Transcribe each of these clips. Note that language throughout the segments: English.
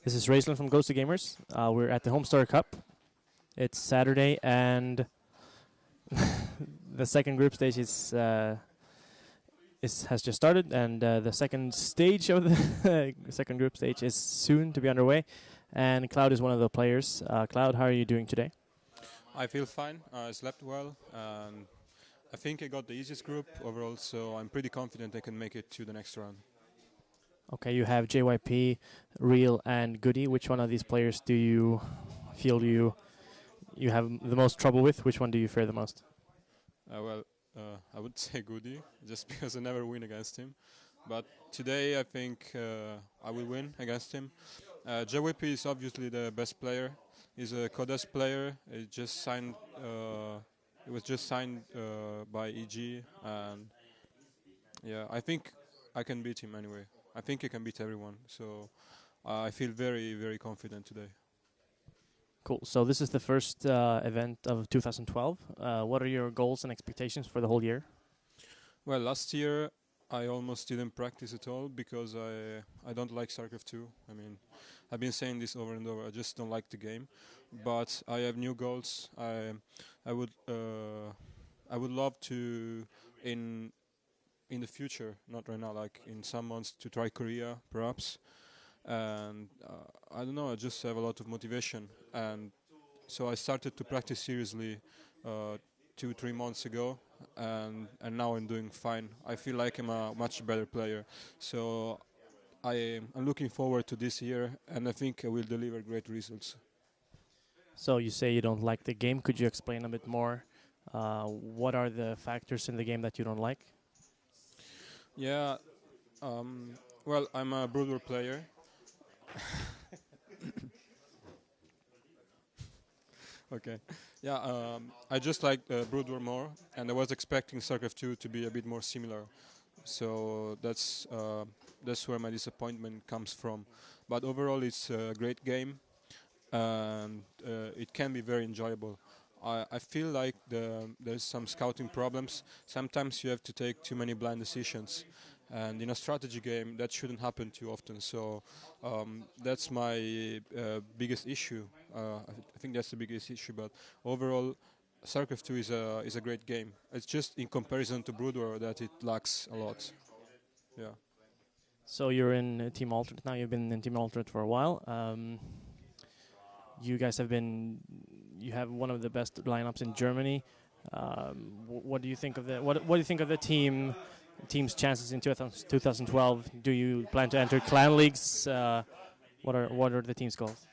This is Raistlin from Ghost of Gamers. We're at the Homestar Cup. It's Saturday, and the second group stage has just started, and the second stage of the second group stage is soon to be underway. And Cloud is one of the players. Cloud, how are you doing today? I feel fine. I slept well, and I think I got the easiest group overall, so I'm pretty confident I can make it to the next round. Okay, you have JYP, Real, and Goody. Which one of these players do you feel you have the most trouble with? Which one do you fear the most? Well, I would say Goody, just because I never win against him. But today I think I will win against him. JYP is obviously the best player. He's a Codes player. He was just signed by EG, and yeah, I think I can beat him anyway. I think I can beat everyone. So I feel very, very confident today. Cool. So this is the first event of 2012. What are your goals and expectations for the whole year? Well, last year I almost didn't practice at all because I don't like StarCraft 2. I mean, I've been saying this over and over. I just don't like the game. But I have new goals. I would I would love to in the future, not right now, like in some months, to try Korea perhaps. And I don't know. I just have a lot of motivation, and so I started to practice seriously 2 3 months ago, and now I'm doing fine. I feel like I'm a much better player, so I'm looking forward to this year, and I think I will deliver great results. So you say you don't like the game. Could you explain a bit more? What are the factors in the game that you don't like? Yeah, um, well, I'm a Brood War player. Okay. Yeah, I just like Brood War more, and I was expecting StarCraft 2 to be a bit more similar. So that's where my disappointment comes from. But overall, it's a great game, and it can be very enjoyable. I feel like there's some scouting problems. Sometimes you have to take too many blind decisions, and in a strategy game that shouldn't happen too often. So that's my biggest issue. I think that's the biggest issue. But overall, StarCraft 2 is a great game. It's just in comparison to Brood War that it lacks a lot. Yeah. So you're in Team Alternate now. You've been in Team Alternate for a while. You guys you have one of the best lineups in Germany. What do you think of what do you think of the team's chances in 2012? Do you plan to enter clan leagues? What are the team's goals?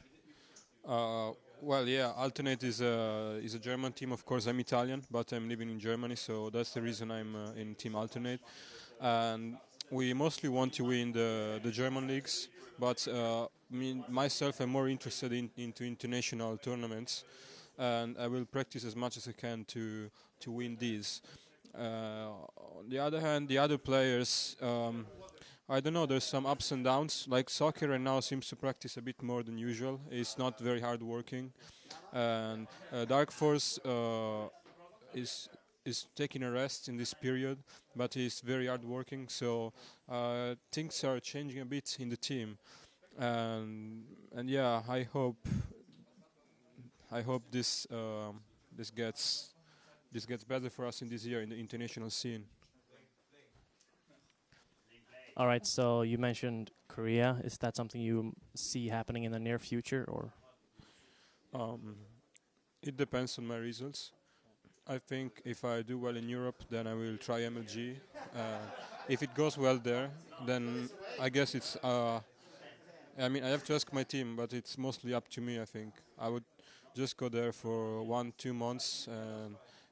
Uh, well, yeah, Alternate is a German team. Of course, I'm Italian, but I'm living in Germany, so that's the reason I'm in Team Alternate. And we mostly want to win the German leagues, but myself, I'm more interested into international tournaments, and I will practice as much as I can to win these. On the other hand, the other players. I don't know. There's some ups and downs. Like soccer right now seems to practice a bit more than usual. It's not very hard working, and Dark Force is taking a rest in this period, but he's very hard working. So things are changing a bit in the team, and yeah, I hope this gets better for us in this year in the international scene. All right. So you mentioned Korea. Is that something you see happening in the near future, or? Um, it depends on my results. I think if I do well in Europe, then I will try MLG. If it goes well there, then I guess it's. I mean, I have to ask my team, but it's mostly up to me. I think I would just go there for 1 2 months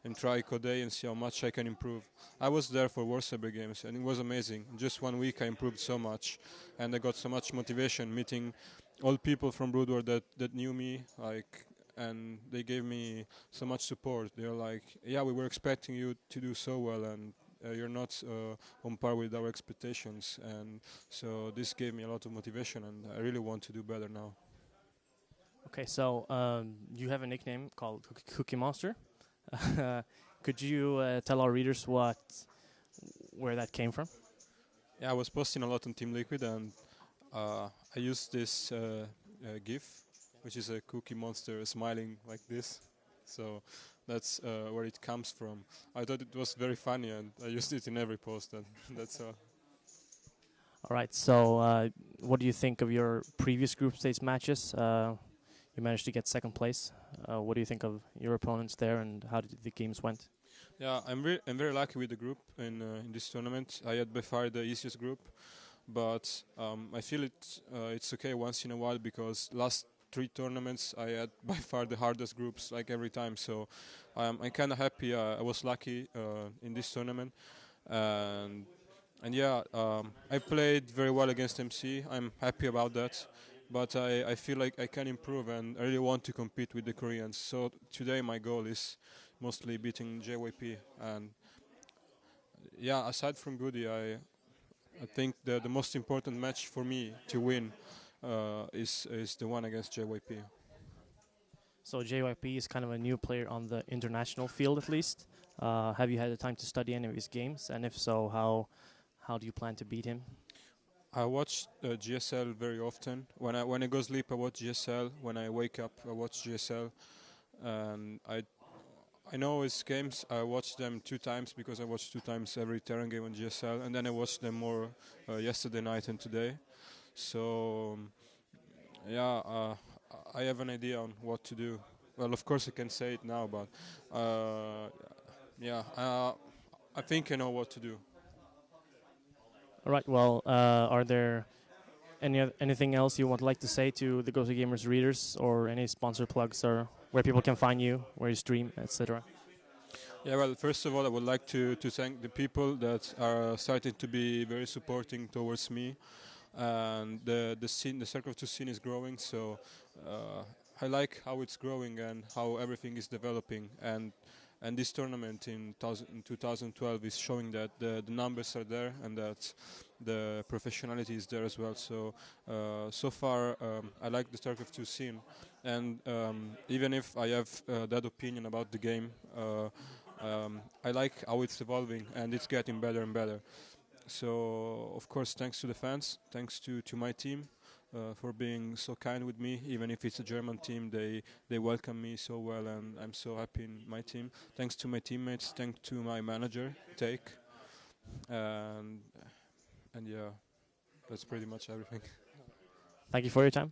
and try Code and see how much I can improve. I was there for War Cyber Games, and it was amazing. In just 1 week, I improved so much, and I got so much motivation meeting all people from Brood War that knew me, like, and they gave me so much support. They're like, "Yeah, we were expecting you to do so well, and you're not on par with our expectations." And so this gave me a lot of motivation, and I really want to do better now. Okay. So you have a nickname called Cookie Monster. Could you tell our readers where that came from? Yeah, I was posting a lot on Team Liquid, and I used GIF, which is a Cookie Monster smiling like this. So that's where it comes from. I thought it was very funny, and I used it in every post. And that's all. All right. So, what do you think of your previous group stage matches? You managed to get second place. What do you think of your opponents there, and how did the games went? Yeah, I'm very lucky with the group in this tournament. I had by far the easiest group, but I feel it's okay once in a while because last 3 tournaments I had by far the hardest groups like every time. So I'm kind of happy. I was lucky in this tournament, and yeah, I played very well against MC. I'm happy about that. But I feel like I can improve and I really want to compete with the Koreans. So today my goal is mostly beating JYP. And yeah, aside from Goody, I think the most important match for me to win is the one against JYP. So JYP is kind of a new player on the international field, at least. Have you had the time to study any of his games? And if so, how do you plan to beat him? I watch GSL very often. When I go sleep, I watch GSL. When I wake up, I watch GSL. And I know his games. I watched them 2 times because I watch 2 times every Terran game on GSL, and then I watched them more yesterday night and today. So yeah, I have an idea on what to do. Well, of course I can say it now, but yeah, I think I know what to do. All right. Well, are there anything else you would like to say to the Go to Gamers readers, or any sponsor plugs, or where people can find you, where you stream, etc.? Yeah, well, first of all, I would like to thank the people that are starting to be very supporting towards me, and the scene, the Circle 2 scene is growing. So I like how it's growing and how everything is developing, and this tournament in 2012 is showing that the numbers are there and that the professionality is there as well. So so far I like the StarCraft 2 scene, and even if I have that opinion about the game, I like how it's evolving and it's getting better and better. So of course, thanks to the fans, thanks to my team for being so kind with me. Even if it's a German team, they welcome me so well, and I'm so happy in my team. Thanks to my teammates, thanks to my manager, Take, and yeah, that's pretty much everything. Thank you for your time.